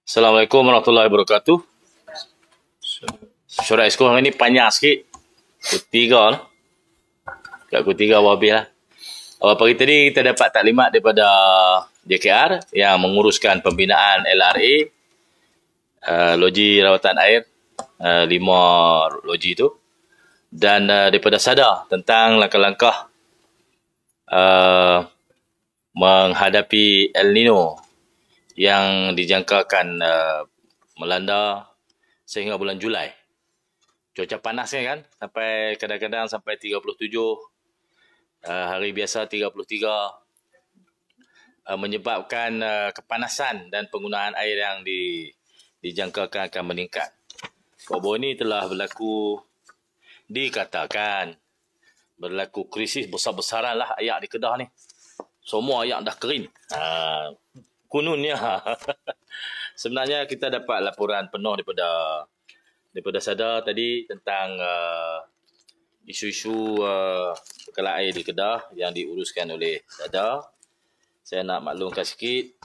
Assalamualaikum warahmatullahi wabarakatuh. Surat esko hari ni panjang sikit. Kutiga lah. Kat kutiga habis lah. Pagi tadi kita dapat taklimat daripada JKR yang menguruskan pembinaan LRA, loji rawatan air, 5 loji itu. Dan daripada SADA tentang langkah-langkah menghadapi El Nino yang dijangkakan melanda sehingga bulan Julai. Cuaca panas kan, sampai kadang-kadang sampai 37, hari biasa 33, menyebabkan kepanasan dan penggunaan air yang dijangkakan akan meningkat. Baru ini telah berlaku, dikatakan berlaku krisis besar-besaran lah air di Kedah ni. Semua air dah kering. Kononnya. Sebenarnya kita dapat laporan penuh daripada SADA tadi tentang isu-isu bekalan air di Kedah yang diuruskan oleh SADA. Saya nak maklumkan sikit.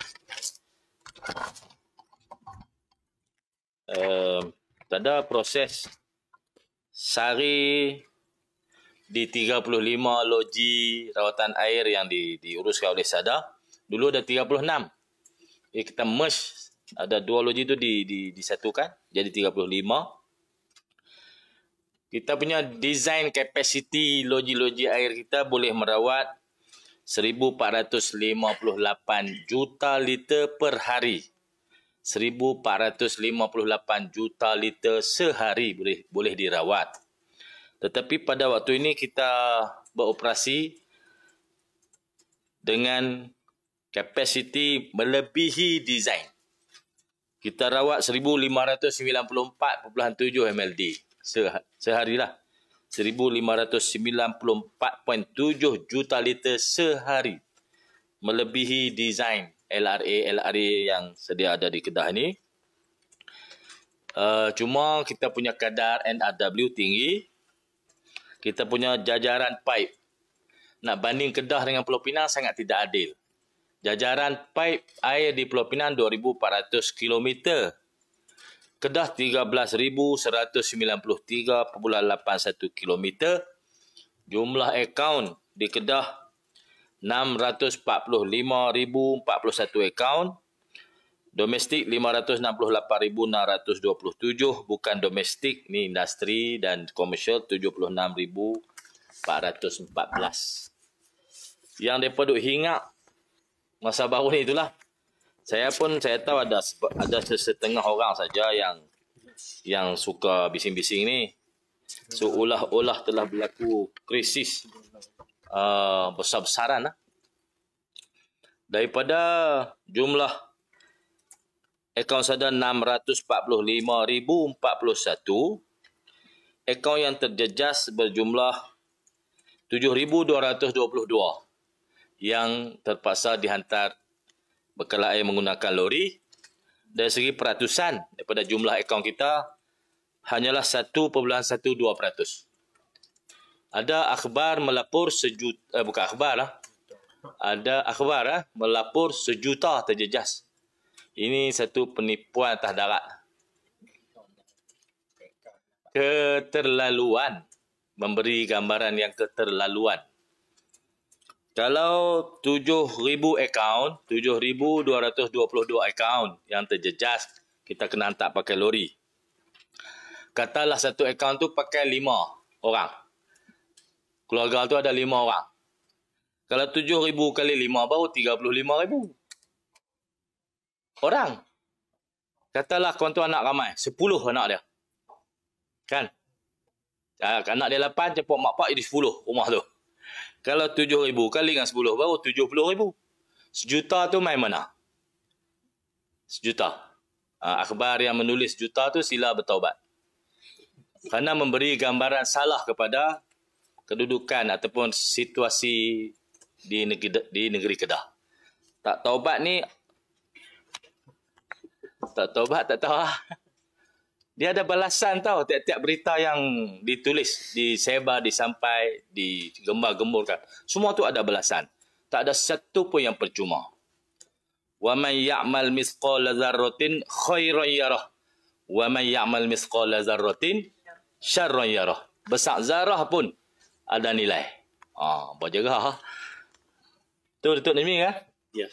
SADA proses sari di 35 loji rawatan air yang diuruskan oleh SADA. Dulu ada 36. Kita merge, ada 2 loji itu disatukan jadi 35. Kita punya design capacity loji-loji air kita boleh merawat 1458 juta liter per hari. 1458 juta liter sehari boleh dirawat. Tetapi pada waktu ini kita beroperasi dengan kapasiti melebihi design. Kita rawat 1594.7 MLD seharilah. 1594.7 juta liter sehari. Melebihi design LRA yang sedia ada di Kedah ni. Cuma kita punya kadar NRW tinggi. Kita punya jajaran pipe. Nak banding Kedah dengan Pulau Pinang sangat tidak adil. Jajaran pipe air di Pulau Pinang 2,400 km. Kedah 13,193.81 km. Jumlah akaun di Kedah 645,041 akaun. Domestik 568,627. Bukan domestik, ni industri dan komersial 76,414. Yang mereka duk hinggap masa baru ni itulah. Saya tahu ada setengah orang saja yang suka bising-bising ni. Seolah-olah telah berlaku krisis besar-besaran lah. Daripada jumlah akaun SADA 645,041, akaun yang terjejas berjumlah 7,222 yang terpaksa dihantar bekalan air menggunakan lori. Dari segi peratusan daripada jumlah akaun kita hanyalah 1.12%. Ada akhbar melapor melapor sejuta terjejas. Ini satu penipuan atas darat. Keterlaluan. Memberi gambaran yang keterlaluan. Kalau 7,000 akaun, 7,222 akaun yang terjejas, kita kena hantar pakai lori. Katalah satu akaun tu pakai 5 orang. Keluarga tu ada 5 orang. Kalau 7,000 kali 5 baru 35,000 orang. Katalah kawan tu anak ramai, 10 anak dia. Kan? Anak dia 8, cepuk mak pak jadi 10 rumah tu. Kalau 7,000 kali dengan 10 baru 70,000. Sejuta tu main mana? Sejuta. Akhbar yang menulis sejuta tu sila bertaubat. Kerana memberi gambaran salah kepada kedudukan ataupun situasi di negeri Kedah. Tak taubat ni, tak taubat tak tahu lah. Dia ada balasan tau, tiap-tiap berita yang ditulis, disebar, disampai, digembar-gemburkan. Semua tu ada balasan. Tak ada satu pun yang percuma. Wa man ya'mal mithqala dzarratin khairan yarah. Wa man ya'mal mithqala dzarratin syarran yarah. Besar zarah pun ada nilai. Berjaga. Betul ni kan? Ya.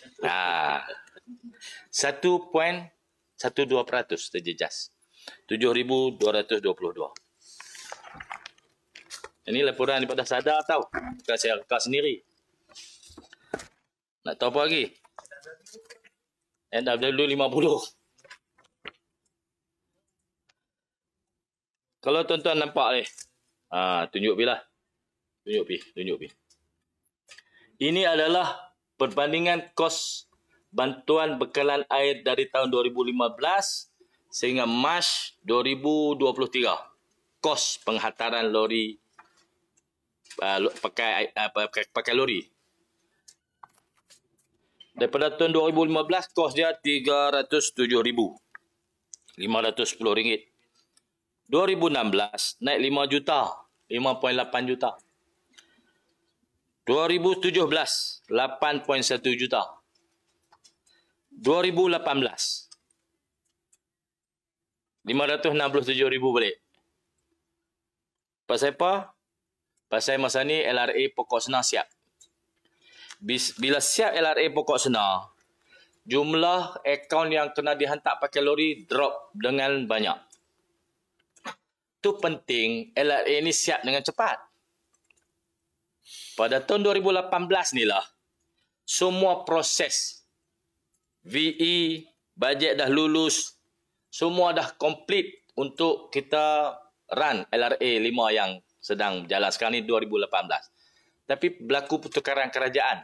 1.12% terjejas. 7,222. Ini laporan daripada Sadar tahu. Bukan saya rekam sendiri. Nak tahu apa lagi? NW 50. Kalau tuan-tuan nampak ni. Tunjuk pi lah. Tunjuk pi. Ini adalah perbandingan kos bantuan bekalan air dari tahun 2015 sehingga Mac 2023. Kos penghantaran lori pakai lori. Daripada tahun 2015 kos dia RM307,510. 2016 naik 5 juta, 5.8 juta. 2017 8.1 juta. 2018 567,000 balik. Pasal apa? Pasal masa ni LRA pokok senar siap. Bila siap LRA pokok senar, jumlah akaun yang kena dihantar pakai lori drop dengan banyak. Itu penting LRA ni siap dengan cepat. Pada tahun 2018 ni lah, semua proses VE, bajet dah lulus, semua dah komplit untuk kita run LRA 5 yang sedang berjalan sekarang ni 2018. Tapi berlaku pertukaran kerajaan.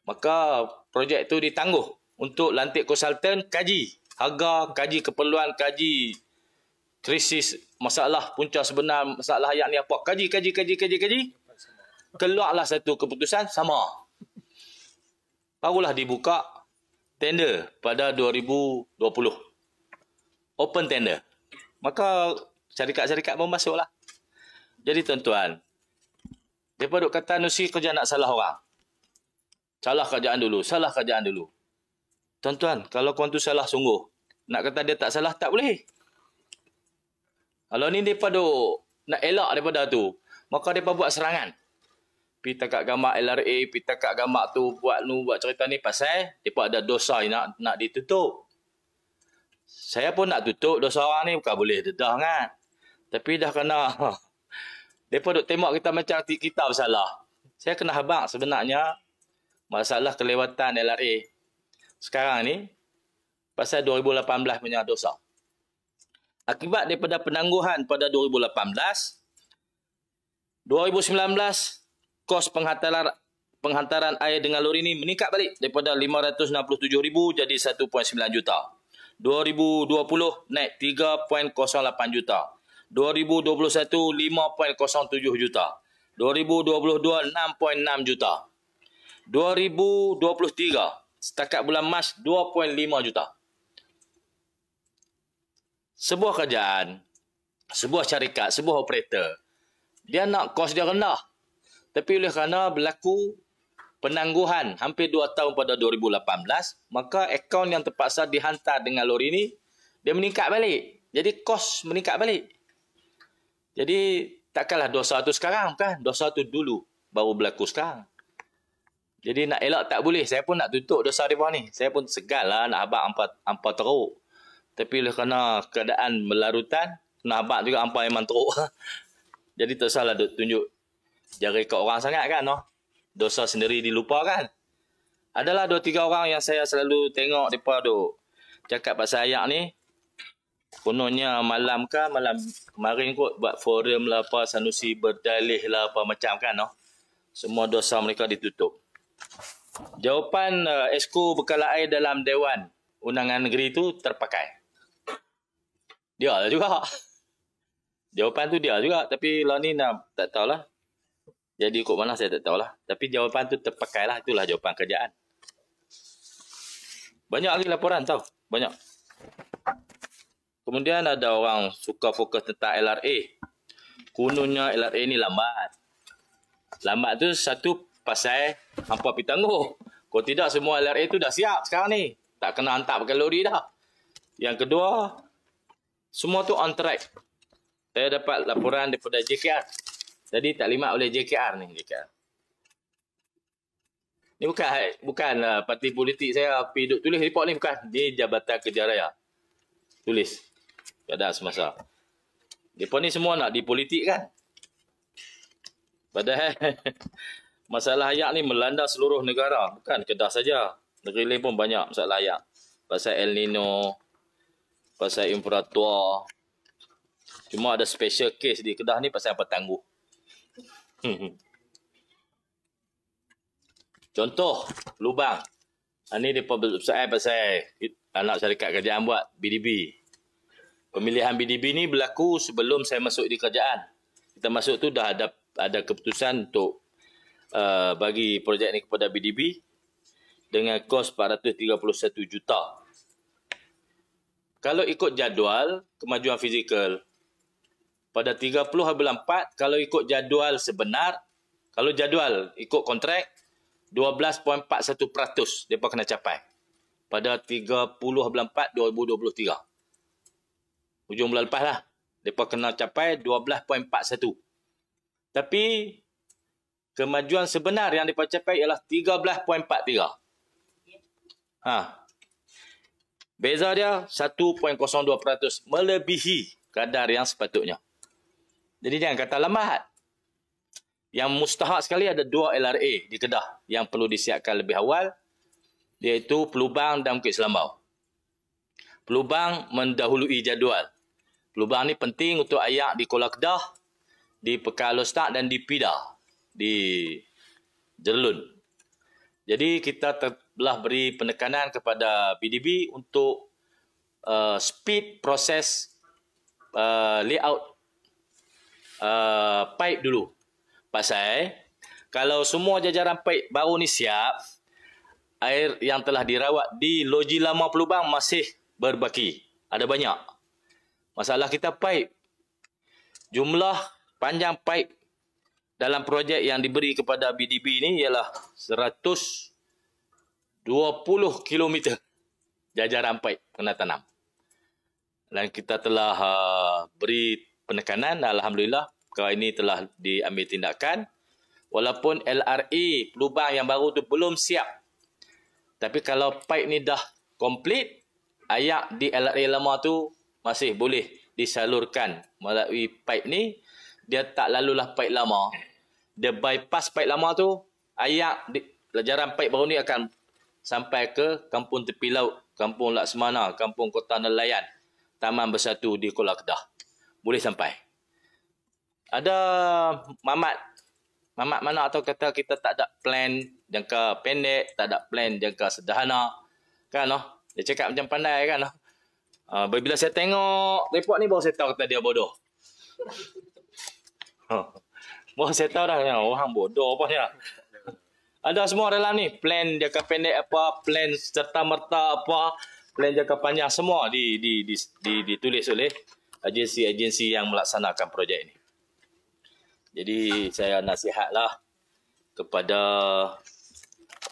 Maka projek itu ditangguh untuk lantik konsultan kaji harga, kaji keperluan, kaji krisis, masalah punca sebenar, masalah ayat ni apa. Kaji. Keluarlah satu keputusan sama. Barulah dibuka tender pada 2020. Open tender. Maka syarikat-syarikat pun masuklah. Jadi tuan-tuan, mereka duk kata nusi kerja nak salah orang. Salah kerjaan dulu. Tuan-tuan, kalau korang tu salah sungguh, nak kata dia tak salah, tak boleh. Kalau ni mereka duk nak elak daripada tu, maka mereka buat serangan. Pergi takat gambar LRA, pergi takat gambar tu, buat cerita ni pasal mereka ada dosa nak ditutup. Saya pun nak tutup dosa orang ni, bukan boleh dedah kan. Tapi dah kena mereka duk tembak kita macam kita bersalah. Saya kena habaq sebenarnya masalah kelewatan LRA sekarang ni pasal 2018 punya dosa. Akibat daripada penangguhan pada 2018, 2019 kos penghantaran air dengan lori ni meningkat balik daripada 567,000 jadi 1.9 juta. 2020 naik 3.08 juta. 2021 5.07 juta. 2022 6.6 juta. 2023 setakat bulan Mac 2.5 juta. Sebuah kerajaan, sebuah syarikat, sebuah operator, dia nak kos dia rendah. Tapi oleh kerana berlaku penangguhan hampir 2 tahun pada 2018, maka akaun yang terpaksa dihantar dengan lori ni, dia meningkat balik. Jadi kos meningkat balik. Jadi takkanlah dosa tu sekarang kan? Dosa tu dulu baru berlaku sekarang. Jadi nak elak tak boleh. Saya pun nak tutup dosa mereka ni. Saya pun segal lah nak habaq hampa teruk. Tapi oleh kerana keadaan melarutan, nak habaq juga hampa memang teruk. Jadi tak salah tunjuk jari kat orang sangat kan. No? Dosa sendiri dilupakan. Adalah 2-3 orang yang saya selalu tengok mereka duk cakap pasal ayat ni. Kononnya malam kemarin kot buat forum lah apa, Sanusi berdalih lah apa macam kan. No? Semua dosa mereka ditutup. Jawapan Esko bekalan air dalam Dewan Undangan Negeri tu terpakai. Dia lah juga. Jawapan tu dia juga. Tapi lah ni tak tahulah. Jadi ikut mana saya tak tahulah. Tapi jawapan tu terpakai lah. Itulah jawapan kerajaan. Banyak lagi laporan tahu. Banyak. Kemudian ada orang suka fokus tentang LRA. Kononnya LRA ni lambat. Lambat tu satu pasal hampa pergi tangguh. Kalau tidak, semua LRA tu dah siap sekarang ni. Tak kena hantar pakai lori dah. Yang kedua, semua tu on track. Saya dapat laporan daripada JKR. Jadi tak limat oleh JKR ni. JKR. Ni bukan parti politik saya pergi duduk tulis report ni. Bukan. Dia Jabatan Kerja Raya. Tulis. Pada semasa. Mereka ni semua nak dipolitikkan. Padahal masalah ayak ni melanda seluruh negara. Bukan Kedah saja. Negeri lain pun banyak masalah ayak. Pasal El Nino. Pasal infrastruktur. Cuma ada special case di Kedah ni pasal apa tangguh. Contoh, lubang. Ini dia soal pasal anak syarikat kerajaan buat, BDB. Pemilihan BDB ni berlaku sebelum saya masuk di kerajaan. Kita masuk tu dah ada keputusan untuk bagi projek ni kepada BDB dengan kos 431 juta. Kalau ikut jadual kemajuan fizikal, pada 30 bulan 4, kalau ikut jadual sebenar, kalau jadual ikut kontrak, 12.41% mereka kena capai. Pada 30 bulan 4, 2023. Hujung bulan lepas lah. Mereka kena capai 12.41. Tapi, kemajuan sebenar yang mereka capai ialah 13.43. Beza dia 1.02%. Melebihi kadar yang sepatutnya. Jadi jangan kata lambat. Yang mustahak sekali ada 2 LRA di Kedah yang perlu disiapkan lebih awal, iaitu Pelubang dan Bukit Selambau. Pelubang mendahului jadual. Pelubang ni penting untuk ayak di Kuala Kedah, di Pekan Alor dan di Pida, di Jerlun. Jadi kita telah beri penekanan kepada BDB untuk speed proses layout pipe dulu. Pasal kalau semua jajaran pipe baru ni siap, air yang telah dirawat di loji lama Pelubang masih berbaki. Ada banyak. Masalah kita pipe. Jumlah panjang pipe dalam projek yang diberi kepada BDB ni ialah 120 km jajaran pipe kena tanam. Dan kita telah beri penekanan, alhamdulillah perkara ini telah diambil tindakan. Walaupun LRA Pelubang yang baru tu belum siap. Tapi kalau pipe ni dah komplit, ayak di LRA lama tu masih boleh disalurkan melalui pipe ni. Dia tak lalulah pipe lama. Dia bypass pipe lama tu, ayak di jajaran pipe baru ni akan sampai ke Kampung Tepi Laut, Kampung Laksmana, Kampung Kota Nelayan, Taman Bersatu di Kuala Kedah. Boleh sampai. Ada mamat mana atau kata kita tak ada plan jangka pendek, tak ada plan jangka sederhana. Kan? Dia cakap macam pandai kan? Bila saya tengok report ni, baru saya tahu kata dia bodoh. Baru saya tahu dah, orang bodoh apa ya. Ada semua dalam ni. Plan jangka pendek apa, plan serta-merta apa, plan jangka panjang, semua ditulis oleh agensi-agensi yang melaksanakan projek ini. Jadi saya nasihatlah kepada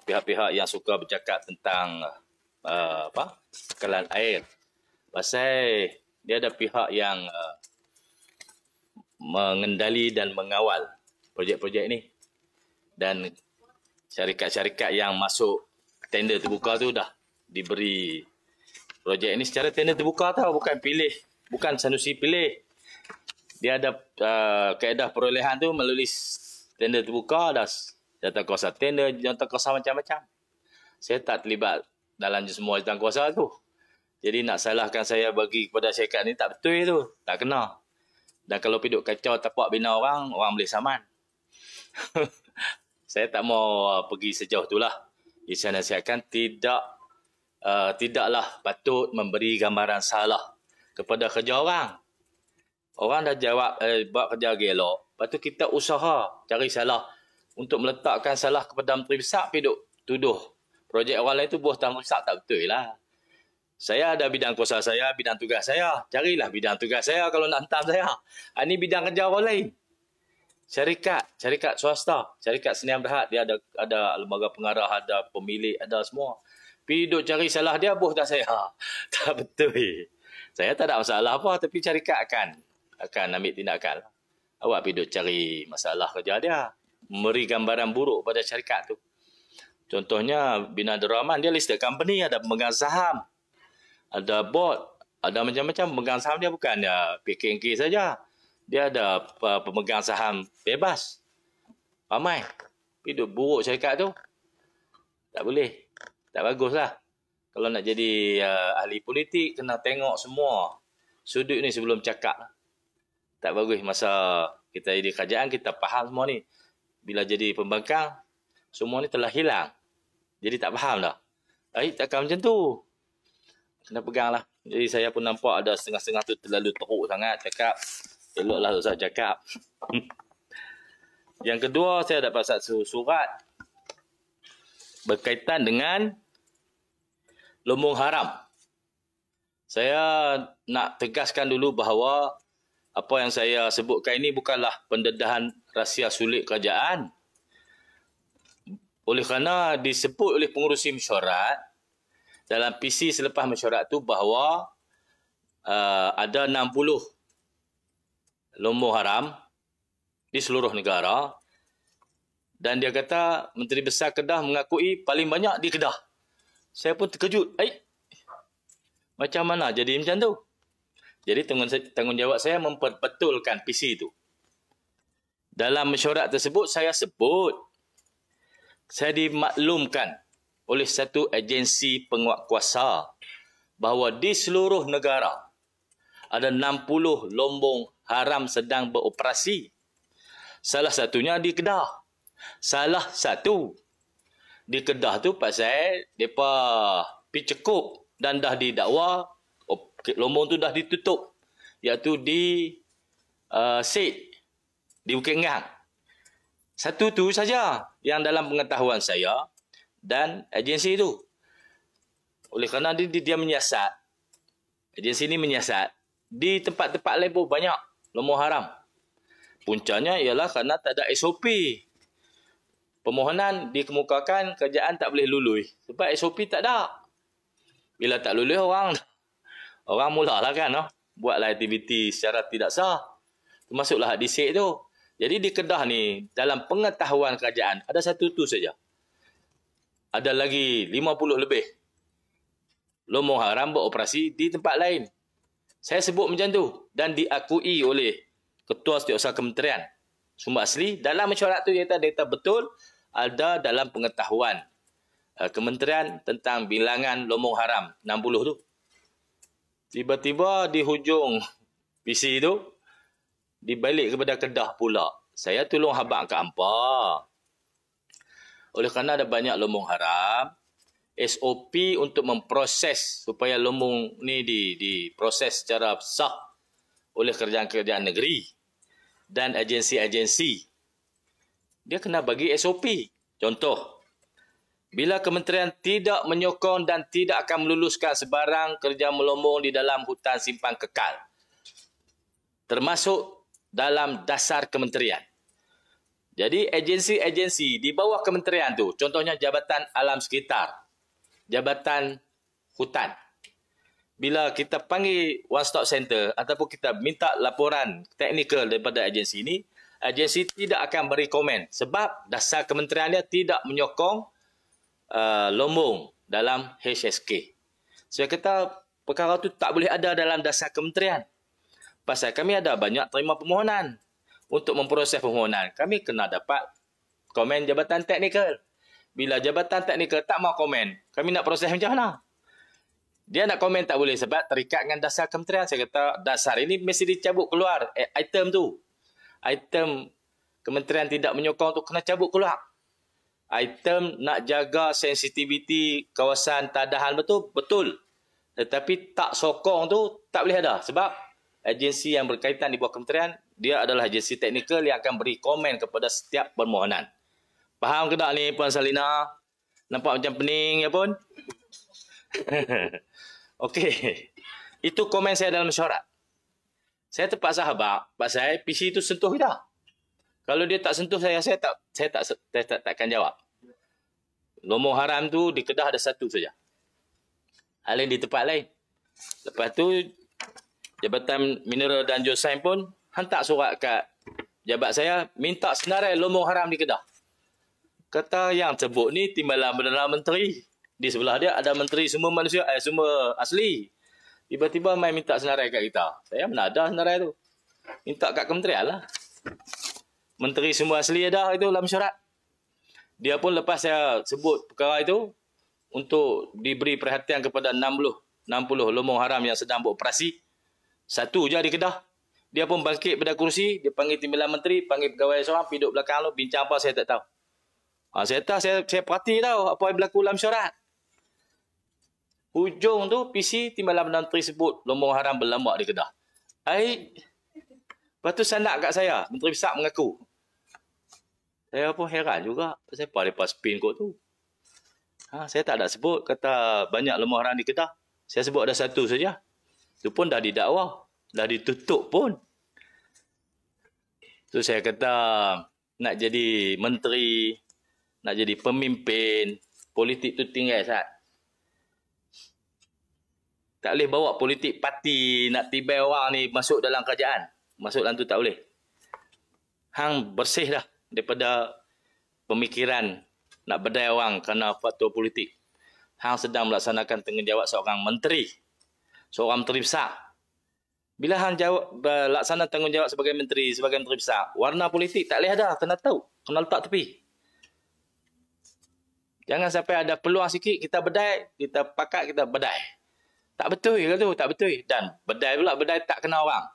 pihak-pihak yang suka bercakap tentang tekanan air. Pasal dia ada pihak yang mengendali dan mengawal projek-projek ini. Dan syarikat-syarikat yang masuk tender terbuka tu dah diberi projek ini secara tender terbuka tau, bukan pilih. Bukan Sanusi pilih. Dia ada kaedah perolehan tu melalui tender terbuka, dah jawatan kuasa tender, jawatan kuasa macam-macam. Saya tak terlibat dalam semua jawatan kuasa tu. Jadi nak salahkan saya bagi kepada syarikat ni tak betul tu. Tak kena. Dan kalau piduk kacau tapak bina orang boleh saman. Saya tak mau pergi sejauh itulah. Jadi saya nasihatkan tidaklah patut memberi gambaran salah kepada kerja orang. Orang dah jawab buat kerja gelok. Lepas tu kita usaha cari salah untuk meletakkan salah kepada Menteri Besar, piduk tuduh projek orang lain tu buah Menteri Besar, tak betul lah. Saya ada bidang kuasa saya, bidang tugas saya. Carilah bidang tugas saya kalau nak hantam saya. Ini bidang kerja orang lain. syarikat swasta, syarikat Sdn Bhd, dia ada lembaga pengarah, ada pemilik, ada semua. Pergi duk cari salah dia, bos tak saya. Tak betul. Saya tak ada masalah apa, tapi syarikat akan ambil tindakan. Awak pergi duk cari masalah kerja dia, memberi gambaran buruk pada syarikat tu. Contohnya Bina Abdul Rahman, dia listed company, ada pemegang saham, ada board, ada macam-macam. Pemegang saham dia bukan ya PKNK saja. Dia ada pemegang saham bebas. Ramai. Hidup buruk syarikat tu. Tak boleh. Tak baguslah. Kalau nak jadi ahli politik, kena tengok semua sudut ni sebelum cakap. Tak bagus. Masa kita jadi kerajaan, kita faham semua ni. Bila jadi pembangkang, semua ni telah hilang. Jadi tak faham dah. Takkan macam tu. Kena pegang lah. Jadi saya pun nampak ada setengah-setengah tu terlalu teruk sangat cakap. Eloklah tak usah cakap. Yang kedua, saya dapat satu surat berkaitan dengan lumbung haram. Saya nak tegaskan dulu bahawa apa yang saya sebutkan ini bukanlah pendedahan rahsia sulit kerajaan. Oleh kerana disebut oleh pengurusi mesyuarat dalam PC selepas mesyuarat tu bahawa ada 60 lumbung haram di seluruh negara, dan dia kata Menteri Besar Kedah mengakui paling banyak di Kedah. Saya pun terkejut. Macam mana jadi macam tu? Jadi tanggungjawab saya memperbetulkan PC itu. Dalam mesyuarat tersebut saya dimaklumkan oleh satu agensi penguatkuasa bahawa di seluruh negara ada 60 lumbung haram sedang beroperasi. Salah satunya di Kedah. Salah satu di Kedah tu pasal mereka pergi cekup dan dah didakwa lumbung tu dah ditutup, iaitu di Sid, di Bukit Engang. Satu tu saja yang dalam pengetahuan saya dan agensi itu. Oleh kerana dia menyiasat, agensi ini menyiasat, di tempat-tempat lain pun banyak lumbung haram. Puncanya ialah kerana tak ada SOP. Permohonan dikemukakan, kerajaan tak boleh lului. Sebab SOP tak ada. Bila tak lului, orang mulalah kan, buatlah aktiviti secara tidak sah. Termasuklah di SIK tu. Jadi di Kedah ni, dalam pengetahuan kerajaan, ada satu tu saja. Ada lagi 50 lebih lumbung haram beroperasi di tempat lain. Saya sebut macam tu dan diakui oleh Ketua Setiausaha Kementerian Sumber Asli. Dalam mesyuarat tu data betul ada dalam pengetahuan Kementerian tentang bilangan lumbung haram 60 tu. Tiba-tiba di hujung PC tu dibalik kepada Kedah pula. Saya tolong habaq ke hampa. Oleh kerana ada banyak lumbung haram, SOP untuk memproses supaya lumbung ni diproses secara sah oleh kerajaan-kerajaan negeri dan agensi-agensi. Dia kena bagi SOP. Contoh, bila kementerian tidak menyokong dan tidak akan meluluskan sebarang kerja melumbung di dalam hutan simpan kekal, termasuk dalam dasar kementerian. Jadi agensi-agensi di bawah kementerian tu, contohnya Jabatan Alam Sekitar, Jabatan Hutan. Bila kita panggil One Stop Center ataupun kita minta laporan teknikal daripada agensi ini, agensi tidak akan beri komen sebab dasar kementerian dia tidak menyokong lumbung dalam HSK. Saya kata perkara tu tak boleh ada dalam dasar kementerian. Pasal kami ada banyak terima permohonan. Untuk memproses permohonan, kami kena dapat komen Jabatan Teknikal. Bila Jabatan Teknikal tak mau komen, kami nak proses macam mana? Dia nak komen tak boleh sebab terikat dengan dasar kementerian. Saya kata dasar ini mesti dicabut keluar. Item tu. Item kementerian tidak menyokong tu kena cabut keluar. Item nak jaga sensitiviti kawasan tadahan betul. Tetapi tak sokong tu tak boleh ada. Sebab agensi yang berkaitan di bawah kementerian, dia adalah agensi teknikal yang akan beri komen kepada setiap permohonan. Faham ke tak ni Puan Salina? Nampak macam pening ya pun? Okey. Itu komen saya dalam mesyuarat. Saya terpaksa habaq pasal PC itu sentuh kita. Kalau dia tak sentuh saya takkan jawab. Lombong haram tu di Kedah ada satu saja. Lain di tempat lain. Lepas tu Jabatan Mineral dan Geosains pun hantar surat kat jabat saya minta senarai lombong haram di Kedah. Kata yang sebut ni Timbalan Perdana Menteri. Di sebelah dia ada Menteri Sumber Manusia, Sumber Asli. Tiba-tiba main minta senarai kat kita. Saya mana ada senarai tu. Minta kat kementerian lah. Menteri Sumber Asli ada itu dalam syarat. Dia pun lepas saya sebut perkara itu untuk diberi perhatian kepada 60 lombong haram yang sedang beroperasi. Satu je di Kedah. Dia pun bangkit pada kursi, dia panggil Timbalan Menteri, panggil pegawai seorang, duduk belakang lu, bincang apa saya tak tahu. Saya perhati tahu apa yang berlaku dalam syarat. Hujung tu PC Timbalan Perdana Menteri sebut lombong haram berlambak di Kedah. Lepas tu sandak kat saya, Menteri Besar mengaku. Saya pun heran juga. Siapa lepas spin kot tu? Saya tak ada sebut kata banyak lombong haram di Kedah. Saya sebut ada satu saja. Itu pun dah didakwa. Dah ditutup pun. Tu saya kata nak jadi menteri, nak jadi pemimpin, politik tu tinggal Sat. Tak boleh bawa politik parti nak tibai orang ni masuk dalam kerajaan. Masuk dalam tu tak boleh. Hang bersih dah daripada pemikiran nak berdaya orang kerana faktor politik. Hang sedang melaksanakan tanggungjawab seorang menteri. Seorang menteri besar. Bila hang laksana tanggungjawab sebagai menteri besar, warna politik tak boleh ada. Kena tahu. Kena letak tepi. Jangan sampai ada peluang sikit kita berdaya, kita pakat, kita berdaya. Tak betul ke tu? Tak betul. Dan berdaya pula, berdaya tak kena orang.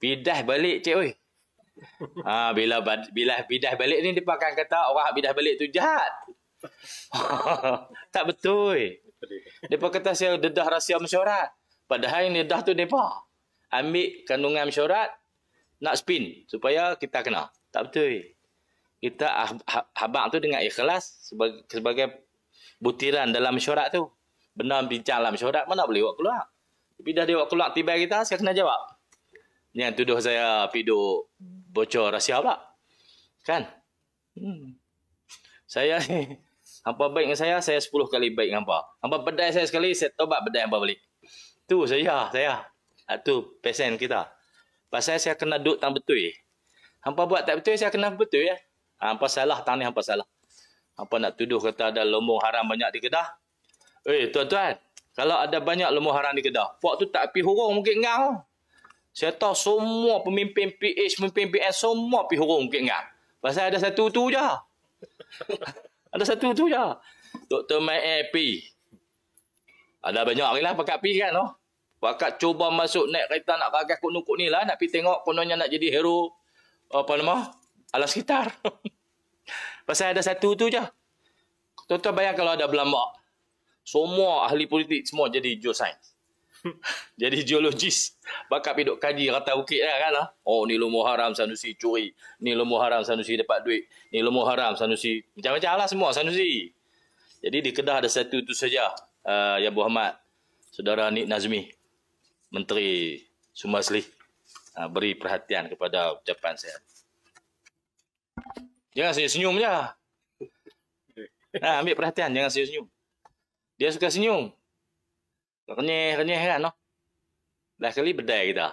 Bidah balik cik oi. Bila bidah balik ni dia akan kata orang bidah balik tu jahat. Tak betul. Depa kata saya dedah rahsia mesyuarat. Padahal yang dedah tu depa ambil kandungan mesyuarat nak spin supaya kita kena. Tak betul. Kita habaq tu dengan ikhlas sebagai butiran dalam mesyuarat tu. Benar bincang dalam mesyuarat mana boleh buat keluar. Tapi dah dia buat keluar tiba kita saya kena jawab. Yang tuduh saya piduk bocor rahsia pula. Kan? Saya ni, hampa baik dengan saya 10 kali baik dengan hampa. Hampa bedai saya sekali, saya tobat bedai hampa balik. Tu saya. Tu pesen kita. Pasal saya kena duduk tang betul. Hampa buat tak betul, saya kena betul ya. Hampa salah, tang ni hampa salah. Hampa nak tuduh kata ada lombong haram banyak di Kedah. Tuan-tuan, kalau ada banyak lombong haram di Kedah, puak tu tak pi hurung mungkin ngau. Saya tahu semua pemimpin PH, pemimpin PS semua pi hurung mungkin ngau. Pasal ada satu tu je. Ada satu tu je. Dr. Mai pi. Ada banyak lagi lah pakat pi kan. Pakat cuba masuk naik kereta nak ragas kuk-nukuk ni lah. Nak pi tengok kononnya nak jadi hero. Alam sekitar. Pasal ada satu tu je. Tuan-tuan bayang kalau ada berlambak. Semua ahli politik semua jadi geosains. Jadi geologis. Bakat piduk kaji rata bukit lah kan. Ni lombong haram Sanusi curi. Ni lombong haram Sanusi dapat duit. Ni lombong haram Sanusi. Macam-macam lah semua Sanusi. Jadi di Kedah ada satu tu saja. Ya Bu Ahmad. Saudara Nik Nazmi. Menteri Sumber Asli. Beri perhatian kepada ucapan saya. Jangan senyum-senyum je. Ambil perhatian. Jangan senyum-senyum. Dia suka senyum. Renyeh kan. Dah kali bedai kita.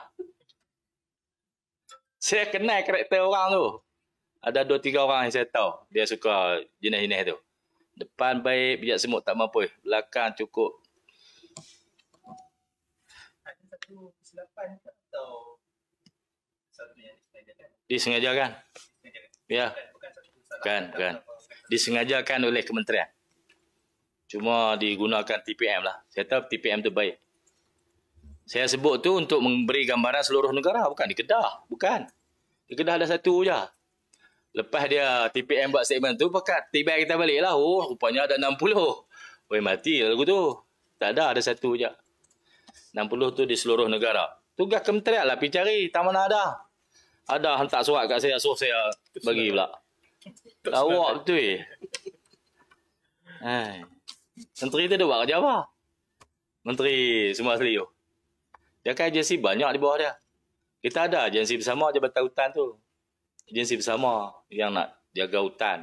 Saya kenal karakter orang tu. Ada 2-3 orang yang saya tahu. Dia suka jenis-jenis tu. Depan baik, bijak semut tak mampu. Belakang cukup. Ada satu kesilapan atau satu yang disengajakan? Disengajakan. Ya. Bukan. Disengajakan oleh kementerian. Cuma digunakan TPM lah. Saya tahu TPM tu baik. Saya sebut tu untuk memberi gambaran seluruh negara. Bukan di Kedah. Bukan. Di Kedah ada satu je. Lepas dia TPM buat segmen tu, pakat tiba kita balik lah. Rupanya ada 60. Mati lagu tu. Tak ada satu je. 60 tu di seluruh negara. Tugas kementerian lah pergi cari. Tak mana ada. Ada hantar surat kat saya. Suruh saya bagi pula. Lawak betul. Menteri tu dia buat kerja apa? Menteri Sumber Asli tu. Dia kan agensi banyak di bawah dia. Kita ada agensi bersama Jabatan Hutan tu. agensi bersama yang nak jaga hutan.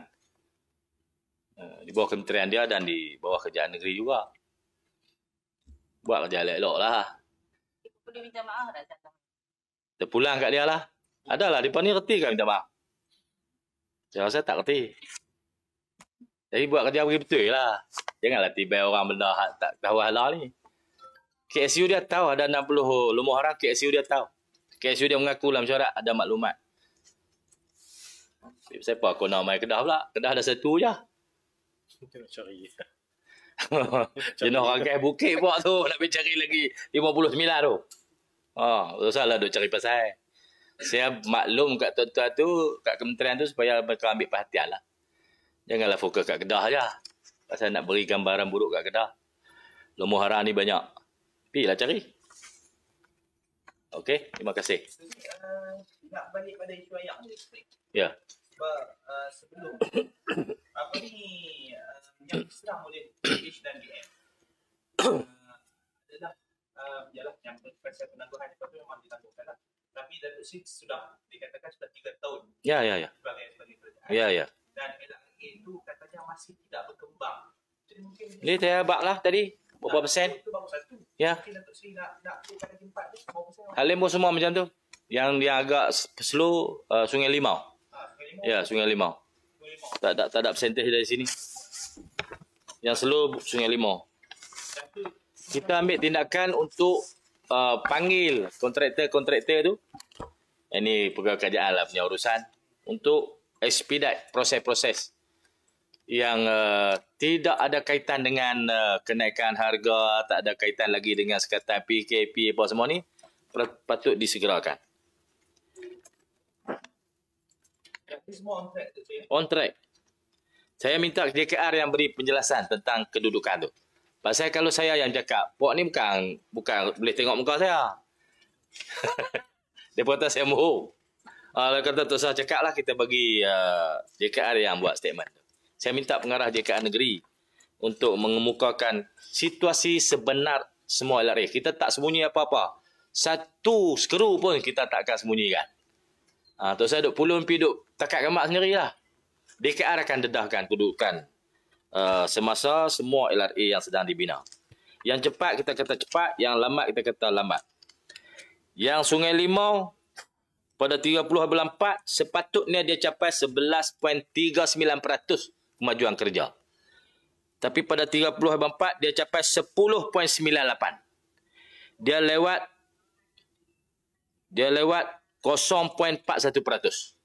Di bawah kementerian dia dan di bawah kerajaan negeri juga. Buat kerja elok-elok lah. Boleh minta maaf dah datang. Terpulang kat dia lah. Adalah, mereka ni reti kan minta maaf. Saya rasa tak reti. Jadi buat kerja betul lah. Janganlah tiba orang benda tak tahu halal ni. KSU dia tahu ada 60 lumah orang, KSU dia tahu. KSU dia mengaku dalam syarat ada maklumat. Siapa aku nak main Kedah pula? Kedah ada satu je. Tengok cari. Jenuh orang kaya bukit buat tu. Nak pergi cari lagi 59 tu. Salah duk cari pasal. Saya maklum kat tuan-tuan tu, kat kementerian tu supaya mereka ambil perhatian lah. Janganlah fokus kat Kedah je. Pasal nak beri gambaran buruk kat Kedah. Lumah haram ni banyak. Pergilah cari. Okey, terima kasih. Nak balik pada isu ayam ni. Ya. Sebab sebelum apa ni yang diserang oleh British dan DM adalah ialah yang proses penangguhan itu memang ditangguhkan lah. Tapi Datuk Seri sudah dikatakan sudah 3 tahun Ya. sebagai kerajaan. Ya. Dan LRA itu katanya masih tidak berkembang. Jadi mungkin Ni saya abak lah tadi. Berapa persen? itu baru satu. Ya. Mungkin Datuk Seri nak pada tempat tu berapa persen? Halim pun semua macam tu. Yang agak slow, Sungai Limau. Ya, Sungai Limau. Tak ada percentage dari sini. Yang slow Sungai Limau. Kita ambil tindakan untuk panggil kontraktor tu. Ini pegawai kerajaan lah punya urusan. Untuk expedite proses-proses yang tidak ada kaitan dengan kenaikan harga, tak ada kaitan lagi dengan sekatan PKP apa semua ni, patut disegerakan. Semua on track tu ya. On track. Saya minta JKR yang beri penjelasan tentang kedudukan tu. Pasal kalau saya yang cakap, puak ni bukan boleh tengok muka saya. Dia kata saya bohong. Kalau kata tak usah cakap lah, kita bagi JKR yang buat statement. Saya minta pengarah JKR negeri untuk mengemukakan situasi sebenar semua LRA. Kita tak sembunyi apa-apa. Satu skru pun kita tak akan sembunyikan. Tok saya duk pulun pergi duk takat gamak sendirilah. DKR akan dedahkan kedudukan semasa semua LRA yang sedang dibina. Yang cepat kita kata cepat, yang lambat kita kata lambat. Yang Sungai Limau pada 30/4 sepatutnya dia capai 11.39% kemajuan kerja. Tapi pada 30/4 dia capai 10.98. Dia lewat 0.41%.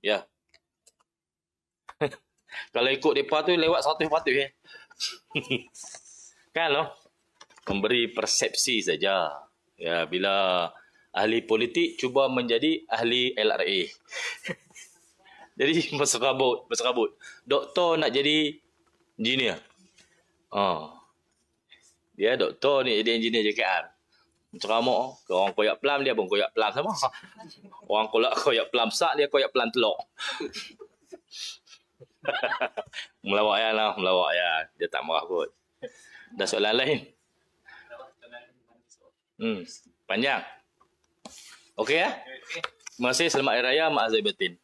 Ya. Kalau ikut depa tu lewat 100% ya. Kan loh. Memberi persepsi saja. Ya, bila ahli politik cuba menjadi ahli LRA. Jadi berserabut. Doktor nak jadi engineer. Dia doktor ni jadi engineer JKR. Ceramah, orang koyak pelam dia pun koyak pelam sama. Orang koyak pelam sak dia koyak pelam telok. Melawak ya. Dia tak marah kot. Dah soalan lain. Panjang. Okey ya? Terima kasih. Selamat Hari Raya. Maaf Zahir Batin.